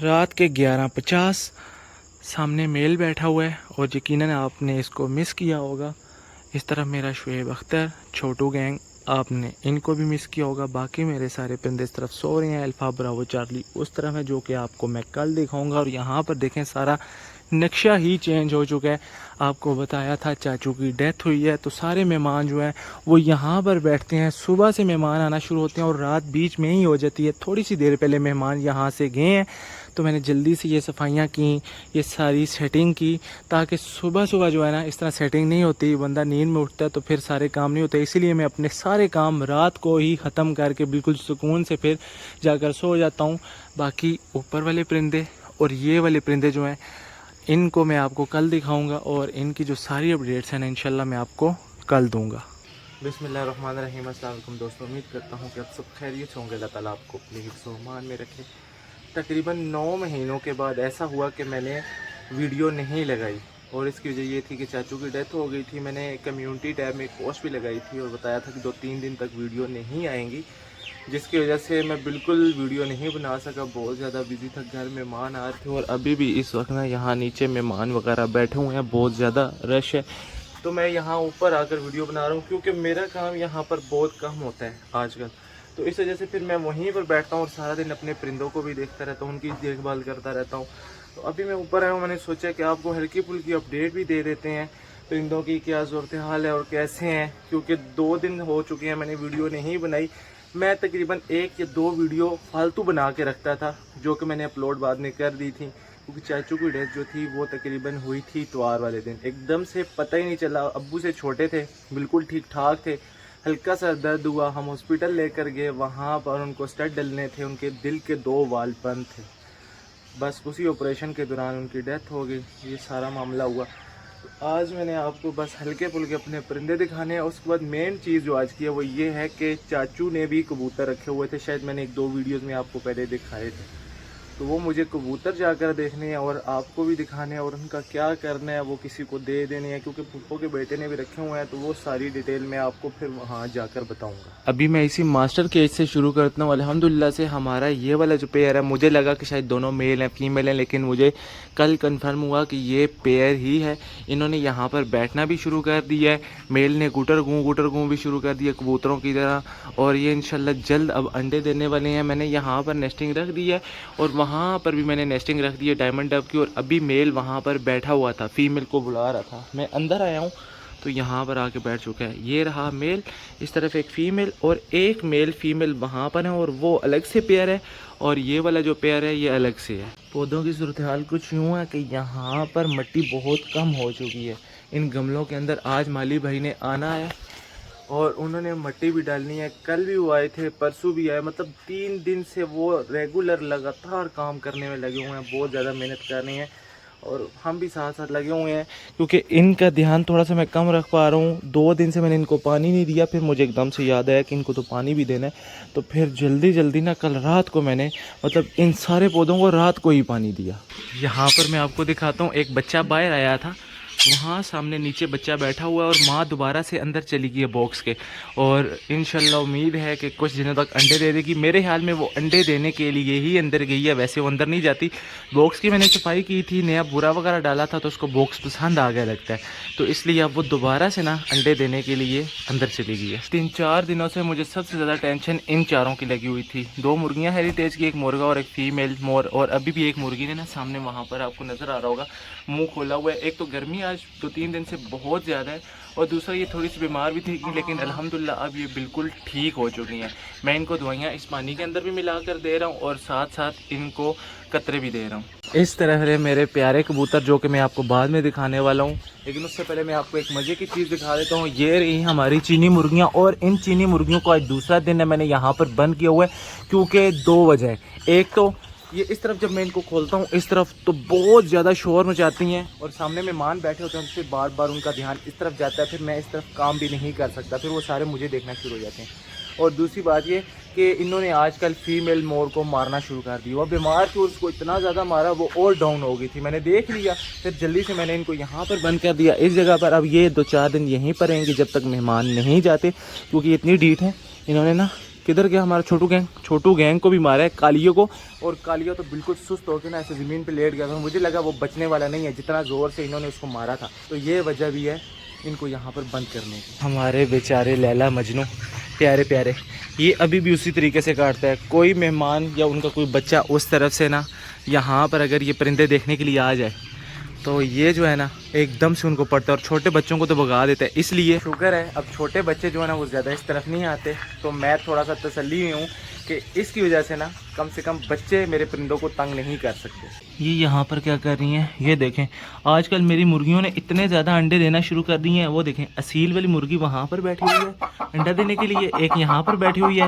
रात के 11:50 सामने मेल बैठा हुआ है और यकीनन आपने इसको मिस किया होगा। इस तरफ मेरा शुएब अख्तर, छोटू गैंग, आपने इनको भी मिस किया होगा। बाकी मेरे सारे परिंदे इस तरफ सो रहे हैं। अल्फा ब्रावो चार्ली उस तरफ है, जो कि आपको मैं कल दिखाऊंगा। और यहाँ पर देखें सारा नक्शा ही चेंज हो चुका है। आपको बताया था चाचू की डेथ हुई है, तो सारे मेहमान जो हैं वो यहाँ पर बैठते हैं। सुबह से मेहमान आना शुरू होते हैं और रात बीच में ही हो जाती है। थोड़ी सी देर पहले मेहमान यहाँ से गए हैं, तो मैंने जल्दी से ये सफाइयाँ की, ये सारी सेटिंग की, ताकि सुबह सुबह जो है ना इस तरह सेटिंग नहीं होती, बंदा नींद में उठता है तो फिर सारे काम नहीं होते। इसीलिए मैं अपने सारे काम रात को ही ख़त्म करके बिल्कुल सुकून से फिर जाकर सो जाता हूँ। बाकी ऊपर वाले परिंदे और ये वाले परिंदे जो हैं इनको मैं आपको कल दिखाऊंगा और इनकी जो सारी अपडेट्स हैं ना इंशाल्लाह मैं आपको कल दूंगा। बिस्मिल्लाहिर्रहमानिर्रहीम। अस्सलाम वालेकुम दोस्तों, उम्मीद करता हूँ कि आप सब खैरियत होंगे। अल्लाह ताला आपको अपने हिफ्ज़-ओ-अमान में रखे। तकरीबन 9 महीनों के बाद ऐसा हुआ कि मैंने वीडियो नहीं लगाई और इसकी वजह ये थी कि चाचू की डेथ हो गई थी। मैंने कम्युनिटी टैब में एक पोस्ट भी लगाई थी और बताया था कि 2-3 दिन तक वीडियो नहीं आएंगी, जिसकी वजह से मैं बिल्कुल वीडियो नहीं बना सका। बहुत ज़्यादा बिजी था, घर मेहमान आ रहे थे और अभी भी इस वक्त ना यहाँ नीचे मेहमान वगैरह बैठे हुए हैं, बहुत ज़्यादा रश है। तो मैं यहाँ ऊपर आकर वीडियो बना रहा हूँ क्योंकि मेरा काम यहाँ पर बहुत कम होता है आजकल। तो इस वजह से फिर मैं वहीं पर बैठता हूँ और सारा दिन अपने परिंदों को भी देखता रहता हूँ, उनकी देखभाल करता रहता हूँ। तो अभी मैं ऊपर आया हूँ, मैंने सोचा कि आपको हल्की फुल्की अपडेट भी दे देते हैं, परिंदों की क्या सूरत हाल है और कैसे हैं, क्योंकि 2 दिन हो चुके हैं मैंने वीडियो नहीं बनाई। मैं तकरीबन 1 या 2 वीडियो फालतू बना के रखता था, जो कि मैंने अपलोड बाद में कर दी थी, क्योंकि चाचू की डेथ जो थी वो तकरीबन हुई थी इतवार वाले दिन। एकदम से पता ही नहीं चला। अब्बू से छोटे थे, बिल्कुल ठीक ठाक थे, हल्का सा दर्द हुआ, हम हॉस्पिटल लेकर गए। वहाँ पर उनको स्टड डलने थे, उनके दिल के 2 वाल्व बंद थे। बस उसी ऑपरेशन के दौरान उनकी डेथ हो गई। ये सारा मामला हुआ। तो आज मैंने आपको बस हल्के फुल्के अपने परिंदे दिखाने हैं। उसके बाद मेन चीज़ जो आज की है वो ये है कि चाचू ने भी कबूतर रखे हुए थे, शायद मैंने 1-2 वीडियोज़ में आपको पहले दिखाए थे। तो वो मुझे कबूतर जाकर देखने हैं और आपको भी दिखाने हैं और उनका क्या करना है, वो किसी को दे देने हैं, क्योंकि पुप्पो के बेटे ने भी रखे हुए हैं। तो वो सारी डिटेल मैं आपको फिर वहाँ जाकर बताऊंगा। अभी मैं इसी मास्टर केज से शुरू करता हूँ। अल्हम्दुलिल्लाह से हमारा ये वाला जो पेयर है, मुझे लगा कि शायद दोनों मेल हैं फीमेल हैं, लेकिन मुझे कल कंफर्म हुआ कि ये पेयर ही है। इन्होंने यहाँ पर बैठना भी शुरू कर दिया है। मेल ने गुटर गूँ भी शुरू कर दिया कबूतरों की तरह, और ये इंशाल्लाह जल्द अब अंडे देने वाले हैं। मैंने यहाँ पर नेस्टिंग रख दी है और वहाँ पर भी मैंने नेस्टिंग रख दी है डायमंड डब की, और अभी मेल वहाँ पर बैठा हुआ था, फीमेल को बुला रहा था। मैं अंदर आया हूँ तो यहाँ पर आके बैठ चुका है। ये रहा मेल, इस तरफ एक फ़ीमेल और एक मेल फीमेल वहाँ पर है, और वो अलग से पेयर है, और ये वाला जो पेयर है ये अलग से है। पौधों की सूरत हाल कुछ यूँ है कि यहाँ पर मिट्टी बहुत कम हो चुकी है। इन गमलों के अंदर आज माली भाई ने आना है और उन्होंने मिट्टी भी डालनी है। कल भी वो आए थे, परसों भी आए, मतलब 3 दिन से वो रेगुलर लगातार काम करने में लगे हुए हैं, बहुत ज़्यादा मेहनत कर रहे हैं और हम भी साथ साथ लगे हुए हैं, क्योंकि इनका ध्यान थोड़ा सा मैं कम रख पा रहा हूँ। 2 दिन से मैंने इनको पानी नहीं दिया, फिर मुझे एकदम से याद आया कि इनको तो पानी भी देना है। तो फिर जल्दी ना कल रात को मैंने इन सारे पौधों को रात को ही पानी दिया। यहाँ पर मैं आपको दिखाता हूँ, एक बच्चा बाहर आया था, वहाँ सामने नीचे बच्चा बैठा हुआ है और माँ दोबारा से अंदर चली गई है बॉक्स के, और इंशाल्लाह उम्मीद है कि कुछ दिनों तक अंडे दे देगी। मेरे ख्याल में वो अंडे देने के लिए ही अंदर गई है, वैसे वो अंदर नहीं जाती। बॉक्स की मैंने सफाई की थी, नया बुरा वगैरह डाला था, तो उसको बॉक्स पसंद आ गया लगता है, तो इसलिए अब वो दोबारा से ना अंडे देने के लिए अंदर चली गई है। 3-4 दिनों से मुझे सबसे ज़्यादा टेंशन इन चारों की लगी हुई थी। 2 मुर्गियाँ हेरिटेज की, एक मुर्गा और एक फीमेल मोर, और अभी भी एक मुर्गी ने ना सामने वहाँ पर आपको नज़र आ रहा होगा मुँह खोला हुआ है। एक तो गर्मी आज 2-3 दिन से बहुत ज़्यादा है, और दूसरा ये थोड़ी सी बीमार भी थी, लेकिन अल्हम्दुलिल्लाह अब ये बिल्कुल ठीक हो चुकी हैं। मैं इनको दवाइयाँ इस पानी के अंदर भी मिला कर दे रहा हूँ और साथ साथ इनको कतरे भी दे रहा हूँ। इस तरह से मेरे प्यारे कबूतर, जो कि मैं आपको बाद में दिखाने वाला हूँ, लेकिन उससे पहले मैं आपको एक मज़े की चीज़ दिखा देता हूँ। ये रही हमारी चीनी मुर्गियाँ, और इन चीनी मुर्गियों को आज दूसरा दिन है मैंने यहाँ पर बंद किया हुआ है, क्योंकि 2 वजह है। एक तो ये इस तरफ जब मैं इनको खोलता हूँ इस तरफ तो बहुत ज़्यादा शोर मचाती हैं, और सामने मेहमान बैठे होते हैं, उनसे बार बार उनका ध्यान इस तरफ जाता है, फिर मैं इस तरफ काम भी नहीं कर सकता, फिर वो सारे मुझे देखना शुरू हो जाते हैं। और दूसरी बात ये कि इन्होंने आजकल फीमेल मोर को मारना शुरू कर दिया। वो बीमार थी, उसको इतना ज़्यादा मारा वो और डाउन हो गई थी। मैंने देख लिया, फिर जल्दी से मैंने इनको यहाँ पर बंद कर दिया इस जगह पर। अब ये 2-4 दिन यहीं पर रहेंगे जब तक मेहमान नहीं जाते, क्योंकि इतनी डीठ है, इन्होंने ना किधर गया हमारा छोटू गैंग? छोटू गैंग को भी मारा है, कालियों को। और कालिया तो बिल्कुल सुस्त होकर ना ऐसे ज़मीन पे लेट गया था। मुझे लगा वो बचने वाला नहीं है, जितना ज़ोर से इन्होंने उसको मारा था। तो ये वजह भी है इनको यहाँ पर बंद करने की। हमारे बेचारे लैला मजनू प्यारे प्यारे, ये अभी भी उसी तरीके से काटता है। कोई मेहमान या उनका कोई बच्चा उस तरफ से ना यहाँ पर अगर ये परिंदे देखने के लिए आ जाए तो ये जो है ना एकदम से उनको पड़ता है, और छोटे बच्चों को तो भगा देता है। इसलिए शुक्र है अब छोटे बच्चे जो है ना वो ज़्यादा इस तरफ नहीं आते। तो मैं थोड़ा सा तसल्ली में हूँ कि इसकी वजह से ना कम से कम बच्चे मेरे परिंदों को तंग नहीं कर सकते। ये यहाँ पर क्या कर रही हैं, ये देखें। आजकल मेरी मुर्गियों ने इतने ज़्यादा अंडे देना शुरू कर दिए हैं। वो देखें, असील वाली मुर्गी वहाँ पर बैठी हुई है अंडा देने के लिए, एक यहाँ पर बैठी हुई है,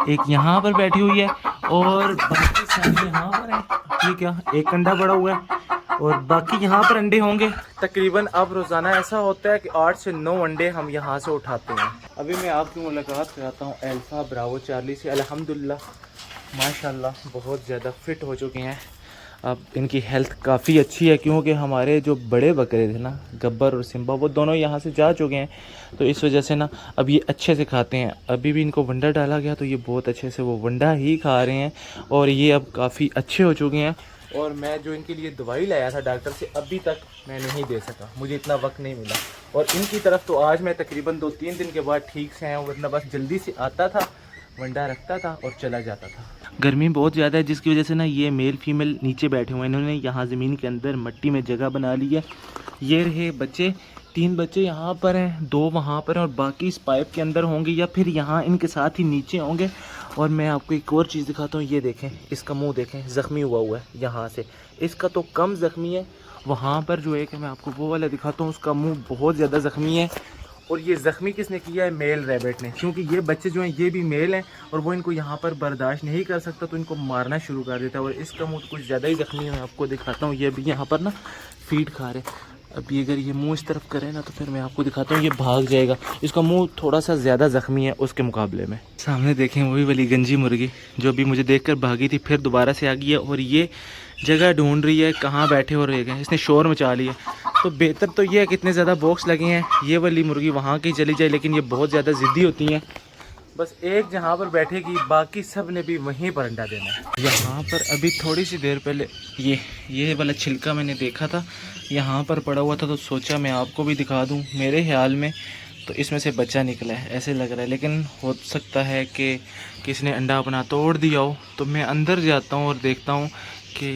एक यहाँ पर बैठी हुई है, और बाकी सारे यहाँ पर हैं। ये क्या, एक अंडा बड़ा हुआ है और बाकी यहाँ पर अंडे होंगे। तकरीबन अब रोज़ाना ऐसा होता है कि 8 से 9 अंडे हम यहाँ से उठाते हैं। अभी मैं आपकी मुलाकात कराता हूँ अल्फ़ा ब्रावो चार्ली से। अल्हम्दुलिल्लाह माशाल्लाह बहुत ज़्यादा फिट हो चुके हैं। अब इनकी हेल्थ काफ़ी अच्छी है, क्योंकि हमारे जो बड़े बकरे थे ना, गब्बर और सिम्बा, वो दोनों यहाँ से जा चुके हैं। तो इस वजह से ना अब ये अच्छे से खाते हैं। अभी भी इनको वंडा डाला गया तो ये बहुत अच्छे से वो वंडा ही खा रहे हैं, और ये अब काफ़ी अच्छे हो चुके हैं। और मैं जो इनके लिए दवाई लाया था डॉक्टर से, अभी तक मैं नहीं दे सका, मुझे इतना वक्त नहीं मिला। और इनकी तरफ तो आज मैं तकरीबन 2-3 दिन के बाद ठीक से आया हूँ, वरना बस जल्दी से आता था, वंडा रखता था और चला जाता था। गर्मी बहुत ज़्यादा है, जिसकी वजह से ना ये मेल फीमेल नीचे बैठे हुए हैं। इन्होंने यहाँ ज़मीन के अंदर मट्टी में जगह बना ली है। ये रहे बच्चे, 3 बच्चे यहाँ पर हैं, 2 वहाँ पर हैं, और बाकी इस पाइप के अंदर होंगे या फिर यहाँ इनके साथ ही नीचे होंगे। और मैं आपको एक और चीज़ दिखाता हूँ, ये देखें, इसका मुंह देखें, ज़ख्मी हुआ है यहाँ से। इसका तो कम ज़ख्मी है, वहाँ पर जो एक है मैं आपको वो वाला दिखाता हूँ, उसका मुंह बहुत ज़्यादा ज़ख्मी है। और ये ज़ख्मी किसने किया है? मेल रैबिट ने, क्योंकि ये बच्चे जो हैं ये भी मेल हैं और वो इनको यहाँ पर बर्दाश्त नहीं कर सकता, तो इनको मारना शुरू कर देता है। और इसका मुँह तो कुछ ज़्यादा ही ज़ख्मी है, मैं आपको दिखाता हूँ। ये भी यहाँ पर ना फीड खा रहे। अभी अगर ये मुंह इस तरफ करे ना तो फिर मैं आपको दिखाता हूँ, ये भाग जाएगा। इसका मुंह थोड़ा सा ज़्यादा ज़ख्मी है उसके मुकाबले में। सामने देखें वही वाली गंजी मुर्गी जो अभी मुझे देखकर भागी थी, फिर दोबारा से आ गई है, और ये जगह ढूंढ रही है कहाँ बैठे हो रहे हैं। इसने शोर मचा लिया। तो बेहतर तो ये है कि इतने ज़्यादा बॉक्स लगे हैं, ये वाली मुर्गी वहाँ की चली जाए, लेकिन ये बहुत ज़्यादा ज़िद्दी होती हैं। बस एक जहाँ पर बैठेगी, बाकी सब ने भी वहीं पर अंडा देना है। यहाँ पर अभी थोड़ी सी देर पहले ये वाला छिलका मैंने देखा था, यहाँ पर पड़ा हुआ था, तो सोचा मैं आपको भी दिखा दूँ। मेरे ख्याल में तो इसमें से बच्चा निकला है ऐसे लग रहा है, लेकिन हो सकता है कि किसी ने अंडा अपना तोड़ दिया हो। तो मैं अंदर जाता हूँ और देखता हूँ कि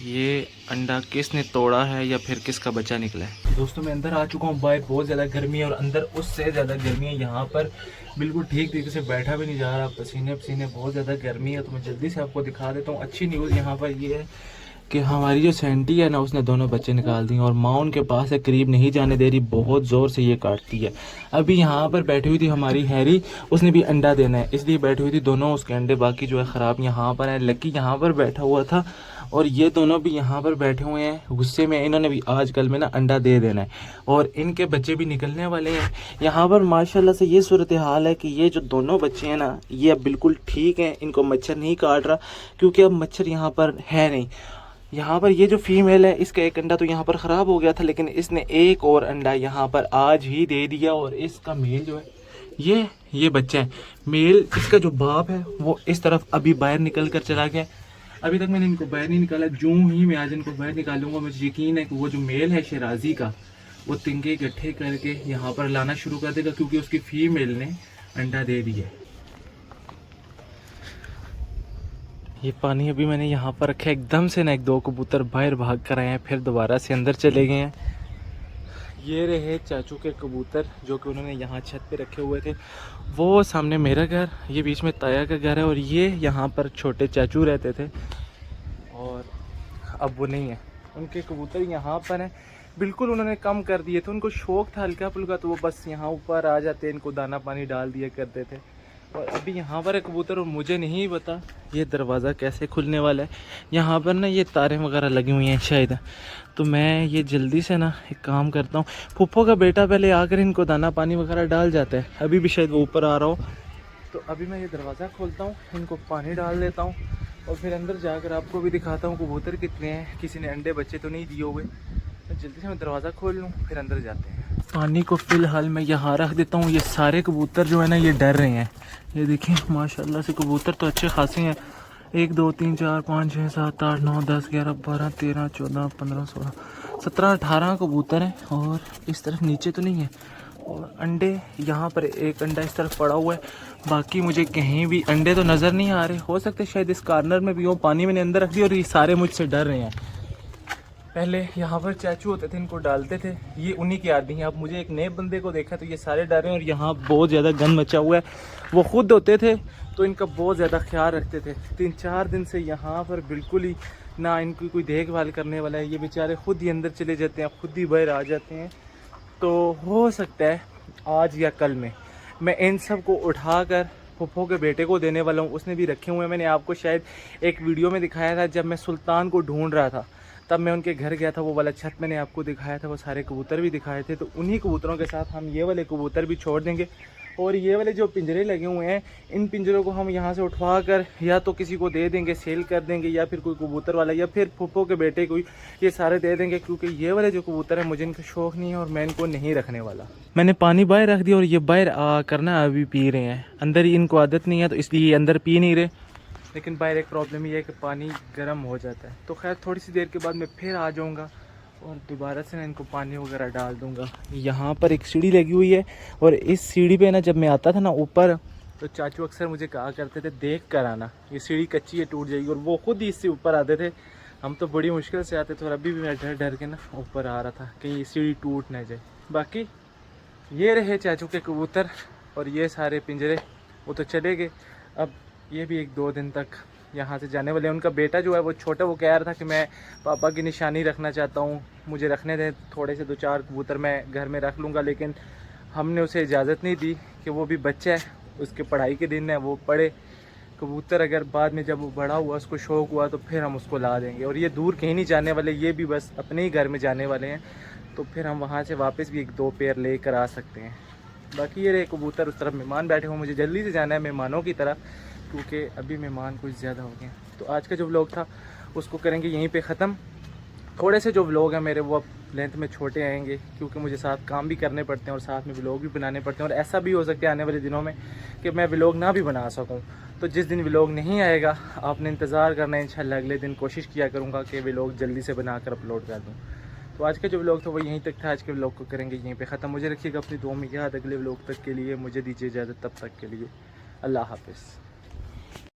ये अंडा किसने तोड़ा है या फिर किसका बच्चा निकला है। दोस्तों मैं अंदर आ चुका हूँ। बाहर बहुत ज़्यादा गर्मी है और अंदर उससे ज़्यादा गर्मी है। यहाँ पर बिल्कुल ठीक तरीके से बैठा भी नहीं जा रहा, पसीने पसीने, बहुत ज़्यादा गर्मी है। तो मैं जल्दी से आपको दिखा देता हूँ। अच्छी न्यूज़ यहाँ पर ये है कि हमारी जो सैंटी है ना, उसने दोनों बच्चे निकाल दिए और माँ उनके पास से करीब नहीं जाने दे रही, बहुत ज़ोर से ये काटती है। अभी यहाँ पर बैठी हुई थी हमारी हैरी, उसने भी अंडा देना है इसलिए बैठी हुई थी। दोनों उसके अंडे बाकी जो है ख़राब यहाँ पर है। लकी यहाँ पर बैठा हुआ था और ये दोनों भी यहाँ पर बैठे हुए हैं गुस्से में। इन्होंने भी आजकल में ना अंडा दे देना है और इनके बच्चे भी निकलने वाले हैं। यहाँ पर माशाल्लाह से ये सूरत हाल है कि ये जो दोनों बच्चे हैं ना, ये अब बिल्कुल ठीक हैं, इनको मच्छर नहीं काट रहा, क्योंकि अब मच्छर यहाँ पर है नहीं। यहाँ पर ये जो फीमेल है, इसका एक अंडा तो यहाँ पर ख़राब हो गया था, लेकिन इसने एक और अंडा यहाँ पर आज ही दे दिया। और इसका मेल जो है, ये बच्चा है मेल, इसका जो बाप है वो इस तरफ अभी बाहर निकल कर चला गया। अभी तक मैंने इनको बाहर नहीं निकाला, जो ही मैं आज इनको बाहर निकालूंगा मुझे यकीन है कि वो जो मेल है शराजी का, वो तिनके इकट्ठे करके यहाँ पर लाना शुरू कर देगा, क्योंकि उसकी फीमेल ने अंडा दे दिया। ये पानी अभी मैंने यहाँ पर रखा है, एकदम से ना 1-2 कबूतर बाहर भाग कर आए हैं, फिर दोबारा से अंदर चले गए हैं। ये रहे चाचू के कबूतर जो कि उन्होंने यहाँ छत पे रखे हुए थे। वो सामने मेरा घर, ये बीच में ताया का घर है, और ये यहाँ पर छोटे चाचू रहते थे और अब वो नहीं है। उनके कबूतर यहाँ पर हैं, बिल्कुल उन्होंने कम कर दिए थे। उनको शौक़ था हल्का फुल्का, तो वो बस यहाँ ऊपर आ जाते, इनको दाना पानी डाल दिया करते थे। और अभी यहाँ पर एक कबूतर, और मुझे नहीं पता ये दरवाज़ा कैसे खुलने वाला है। यहाँ पर ना ये तारें वगैरह लगी हुई हैं शायद, तो मैं ये जल्दी से ना एक काम करता हूँ। फूफो का बेटा पहले आकर इनको दाना पानी वगैरह डाल जाता है, अभी भी शायद वो ऊपर आ रहा हो। तो अभी मैं ये दरवाज़ा खोलता हूँ, इनको पानी डाल देता हूँ और फिर अंदर जाकर आपको भी दिखाता हूँ कबूतर कितने हैं, किसी ने अंडे बच्चे तो नहीं दिए हुए। तो जल्दी से मैं दरवाज़ा खोल लूँ, फिर अंदर जाते हैं। पानी को फ़िलहाल मैं यहाँ रख देता हूँ। ये सारे कबूतर जो है ना ये डर रहे हैं। ये देखिए माशाल्लाह से कबूतर तो अच्छे खासे हैं। 1 2 3 4 5 6 7 8 9 10 11 12 13 14 15 16 17 18 कबूतर हैं। और इस तरफ नीचे तो नहीं है। और अंडे यहाँ पर एक अंडा इस तरफ पड़ा हुआ है, बाकी मुझे कहीं भी अंडे तो नज़र नहीं आ रहे। हो सकते शायद इस कॉर्नर में भी हो। पानी मैंने अंदर रख दिया और ये सारे मुझसे डर रहे हैं। पहले यहाँ पर चाचू होते थे, इनको डालते थे, ये उन्हीं की आदमी है। अब मुझे एक नए बंदे को देखा तो ये सारे डर रहे हैं। और यहाँ बहुत ज़्यादा गंद मचा हुआ है। वो खुद होते थे तो इनका बहुत ज़्यादा ख्याल रखते थे। 3-4 दिन से यहाँ पर बिल्कुल ही ना इनकी कोई देखभाल करने वाला है। ये बेचारे खुद ही अंदर चले जाते हैं, खुद ही बाहर आ जाते हैं। तो हो सकता है आज या कल में मैं इन सब को उठा कर फूफो के बेटे को देने वाला हूँ। उसने भी रखे हुए हैं। मैंने आपको शायद एक वीडियो में दिखाया था जब मैं सुल्तान को ढूंढ रहा था, तब मैं उनके घर गया था। वो वाला छत मैंने आपको दिखाया था, वो सारे कबूतर भी दिखाए थे। तो उन्हीं कबूतरों के साथ हम ये वाले कबूतर भी छोड़ देंगे। और ये वाले जो पिंजरे लगे हुए हैं, इन पिंजरों को हम यहाँ से उठवा कर या तो किसी को दे देंगे, सेल कर देंगे, या फिर कोई कबूतर वाला या फिर फूफो के बेटे को ये सारे दे देंगे। क्योंकि ये वाले जो कबूतर हैं मुझे इनका शौक़ नहीं है और मैं इनको नहीं रखने वाला। मैंने पानी बाहर रख दिया और ये बाहर आकर ना अभी पी रहे हैं। अंदर ही इनको आदत नहीं है तो इसलिए ये अंदर पी नहीं रहे। लेकिन बाहर एक प्रॉब्लम ये है कि पानी गर्म हो जाता है। तो खैर थोड़ी सी देर के बाद मैं फिर आ जाऊँगा और दोबारा से ना इनको पानी वगैरह डाल दूँगा। यहाँ पर एक सीढ़ी लगी हुई है और इस सीढ़ी पे ना जब मैं आता था ना ऊपर, तो चाचू अक्सर मुझे कहा करते थे देख कर आना, ये सीढ़ी कच्ची है, टूट जाएगी। और वो खुद ही इससे ऊपर आते थे। हम तो बड़ी मुश्किल से आते थे और अभी भी मैं डर डर के ना ऊपर आ रहा था कहीं ये सीढ़ी टूट ना जाए। बाकी ये रहे चाचू के कबूतर और ये सारे पिंजरे, वो तो चले गए। अब ये भी 1-2 दिन तक यहाँ से जाने वाले हैं। उनका बेटा जो है वो छोटा, वो कह रहा था कि मैं पापा की निशानी रखना चाहता हूँ, मुझे रखने दें थोड़े से 2-4 कबूतर, मैं घर में रख लूँगा। लेकिन हमने उसे इजाज़त नहीं दी कि वो भी बच्चा है, उसके पढ़ाई के दिन है, वो पढ़े। कबूतर अगर बाद में जब वो बड़ा हुआ, उसको शौक़ हुआ, तो फिर हम उसको ला देंगे। और ये दूर कहीं नहीं जाने वाले, ये भी बस अपने ही घर में जाने वाले हैं। तो फिर हम वहाँ से वापस भी 1-2 पेयर ले कर आ सकते हैं। बाकी ये रहे कबूतर, उस तरफ मेहमान बैठे हुए, मुझे जल्दी से जाना है मेहमानों की तरफ, क्योंकि अभी मेहमान कुछ ज़्यादा हो गए हैं। तो आज का जो व्लॉग था उसको करेंगे यहीं पे ख़त्म। थोड़े से जो व्लॉग हैं मेरे वो अब लेंथ में छोटे आएंगे, क्योंकि मुझे साथ काम भी करने पड़ते हैं और साथ में व्लॉग भी बनाने पड़ते हैं। और ऐसा भी हो सकता है आने वाले दिनों में कि मैं व्लॉग ना भी बना सकूं। तो जिस दिन व्लॉग नहीं आएगा आपने इंतज़ार करना है। इंशाल्लाह अगले दिन कोशिश किया करूँगा कि व्लॉग जल्दी से बना कर अपलोड कर दूँ। तो आज का जो व्लॉग था वो यहीं तक था। आज के व्लॉग को करेंगे यहीं पे ख़त्म। मुझे रखिएगा अपनी दुआ में याद। अगले व्लॉग तक के लिए मुझे दीजिए इजाज़त। तब तक के लिए अल्लाह हाफ़िज़।